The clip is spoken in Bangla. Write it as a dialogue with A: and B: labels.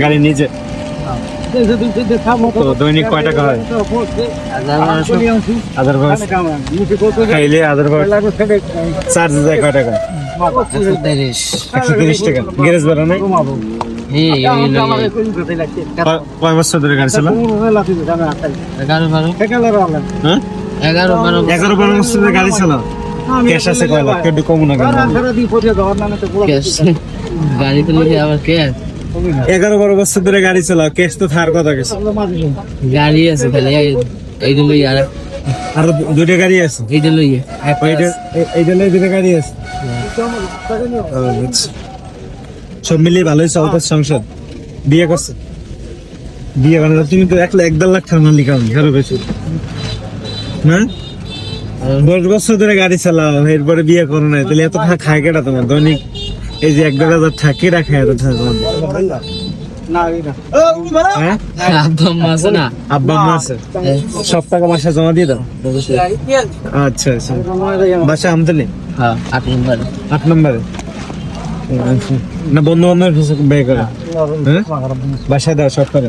A: গাড়ি নিজে তো দৈনিক কয় টাকা হয়? আদারভাইজ খাইলে আদারভাইজ চার্জ যায় কয় টাকা? 130 টাকা। গ্যারেজ ভাড়া নাই? কয় বছর ধরে গাড়ি চালান? 11-12 বছর ধরে গাড়ি চালান। ক্যাশ আছে কয় লাখ? একটু কম না কেন?
B: গাড়ি তো লিখে আবার ক্যাশ
A: 11-12 বছর ধরে গাড়ি চালাও, ক্যাশ তো থার কথা গেছে।
B: গাড়ি আছে খালি এইটা লই
A: আর দুইটা গাড়ি আছে?
B: এইটা লই
A: এইটা লই দুইটা গাড়ি আছে। সব মিলিয়ে ভালোই চলতে সংসার। বিয়ে করছে? বিয়ে করে তুমি তো 1-1.5 লাখ টাকা মালিক আমি আরো বেশি না? 10 বছর ধরে গাড়ি চালাও, এরপরে বিয়ে করো না, তাহলে এত টাকা খায় কেটা তোমার? দৈনিক এই যে 1-1.5 হাজার থাকে রাখে এত টাকা তোমার? হ্যাঁ?
B: আব্বা আম্মা আছে না?
A: আব্বা আম্মা আছে? সব টাকা মাসে জমা দিয়ে দাও? আচ্ছা আচ্ছা। বাসা আমতলি?
B: হ্যাঁ 8 নম্বর
A: 8 নম্বরে না? বন্ধু বান্ধবের ব্যয় করে? হ্যাঁ, বাসায় দাও সব করে?